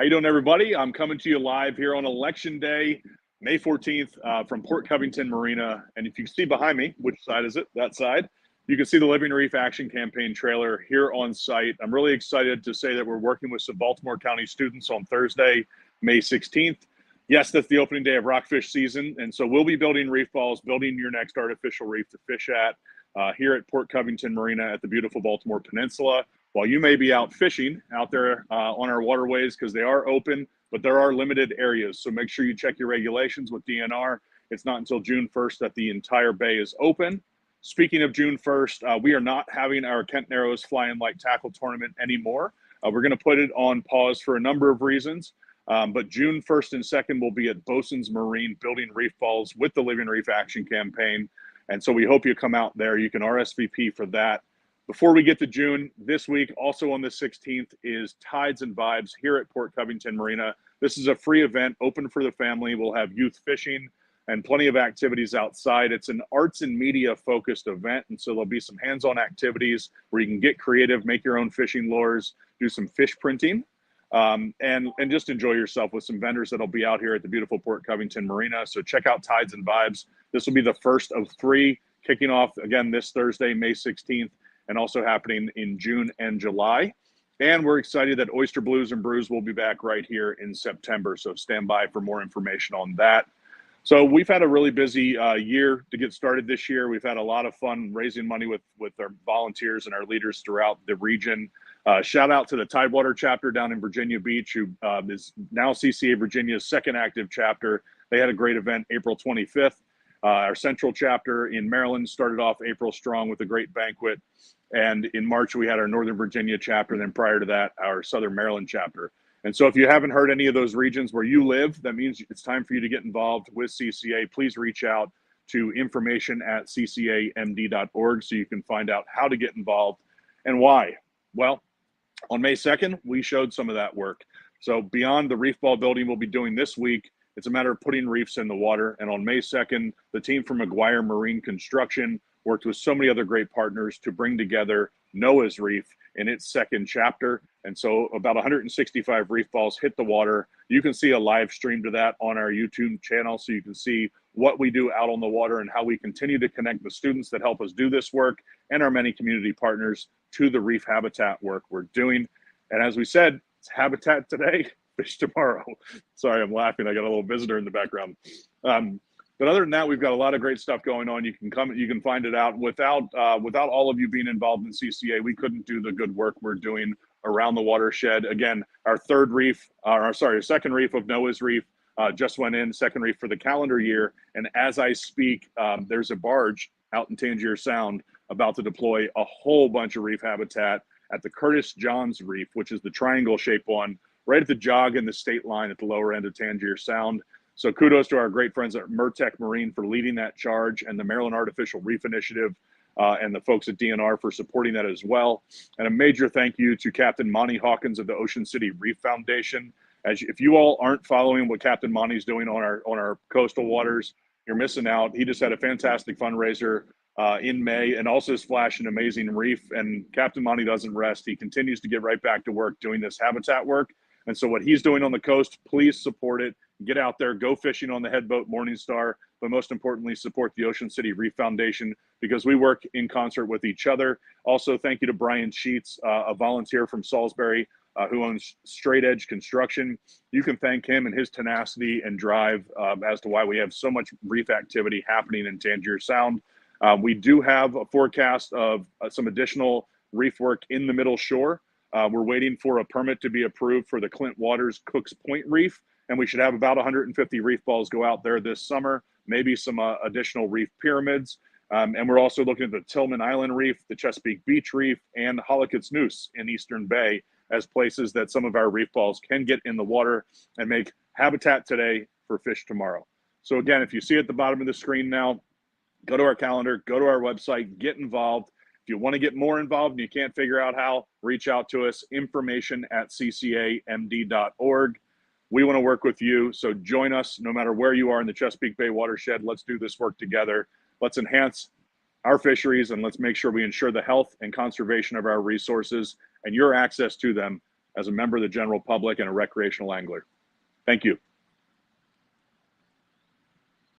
How you doing, everybody? I'm coming to you live here on Election Day, May 14th, from Port Covington Marina. And if you see behind me, which side is it? That side. You can see the Living Reef Action Campaign trailer here on site. I'm really excited to say that we're working with some Baltimore County students on Thursday, May 16th. Yes, that's the opening day of rockfish season. And so we'll be building reef balls, building your next artificial reef to fish at here at Port Covington Marina at the beautiful Baltimore Peninsula. While you may be out fishing out there on our waterways, because they are open, but there are limited areas. So make sure you check your regulations with DNR. It's not until June 1st that the entire bay is open. Speaking of June 1st, we are not having our Kent Narrows Fly and Light Tackle Tournament anymore. We're going to put it on pause for a number of reasons. But June 1st and 2nd will be at Bosun's Marine building reef balls with the Living Reef Action Campaign. And so we hope you come out there. You can RSVP for that. Before we get to June, this week, also on the 16th, is Tides and Vibes here at Port Covington Marina. This is a free event, open for the family. We'll have youth fishing and plenty of activities outside. It's an arts and media focused event, and so there'll be some hands-on activities where you can get creative, make your own fishing lures, do some fish printing, and just enjoy yourself with some vendors that'll be out here at the beautiful Port Covington Marina. So check out Tides and Vibes. This will be the first of 3, kicking off again this Thursday, May 16th. And also happening in June and July. And we're excited that Oyster Blues and Brews will be back right here in September. So stand by for more information on that. So we've had a really busy year to get started this year. We've had a lot of fun raising money with our volunteers and our leaders throughout the region. Shout out to the Tidewater chapter down in Virginia Beach, who is now CCA Virginia's second active chapter. They had a great event April 25th. Our central chapter in Maryland started off April strong with a great banquet. And in March, we had our Northern Virginia chapter. And then prior to that, our Southern Maryland chapter. And so if you haven't heard any of those regions where you live, that means it's time for you to get involved with CCA. Please reach out to information@ccamd.org so you can find out how to get involved and why. Well, on May 2nd, we showed some of that work. So beyond the reef ball building we'll be doing this week, it's a matter of putting reefs in the water. And on May 2nd, the team from McGuire Marine Construction worked with so many other great partners to bring together Noah's Reef in its second chapter. And so about 165 reef balls hit the water. You can see a live stream to that on our YouTube channel, so you can see what we do out on the water and how we continue to connect the students that help us do this work and our many community partners to the reef habitat work we're doing. And as we said, it's habitat today, fish tomorrow. Sorry, I'm laughing. I got a little visitor in the background. But other than that, we've got a lot of great stuff going on. You can come, you can find it out. Without all of you being involved in CCA, we couldn't do the good work we're doing around the watershed. Again, our second reef of Noah's Reef just went in, second reef for the calendar year. And as I speak, there's a barge out in Tangier Sound about to deploy a whole bunch of reef habitat at the Curtis Johns Reef, which is the triangle shaped one, right at the jog in the state line at the lower end of Tangier Sound. So kudos to our great friends at Mertech Marine for leading that charge, and the Maryland Artificial Reef Initiative and the folks at DNR for supporting that as well. And a major thank you to Captain Monty Hawkins of the Ocean City Reef Foundation. If you all aren't following what Captain Monty's doing on our coastal waters, you're missing out. He just had a fantastic fundraiser in May and also splashed an amazing reef. And Captain Monty doesn't rest. He continues to get right back to work doing this habitat work. And so what he's doing on the coast, please support it. Get out there, go fishing on the headboat Morningstar, but most importantly, support the Ocean City Reef Foundation because we work in concert with each other. Also, thank you to Brian Sheets, a volunteer from Salisbury who owns Straight Edge Construction. You can thank him and his tenacity and drive as to why we have so much reef activity happening in Tangier Sound. We do have a forecast of some additional reef work in the Middle Shore. We're waiting for a permit to be approved for the Clint Waters Cooks Point Reef, and we should have about 150 reef balls go out there this summer, maybe some additional reef pyramids. And we're also looking at the Tillman Island Reef, the Chesapeake Beach Reef, and Hollicott's Noose in Eastern Bay as places that some of our reef balls can get in the water and make habitat today for fish tomorrow. So again, if you see at the bottom of the screen now, go to our calendar, go to our website, get involved. If you want to get more involved and you can't figure out how, reach out to us, information@ccamd.org. We want to work with you, so join us no matter where you are in the Chesapeake Bay watershed. Let's do this work together. Let's enhance our fisheries, and let's make sure we ensure the health and conservation of our resources and your access to them as a member of the general public and a recreational angler. Thank you.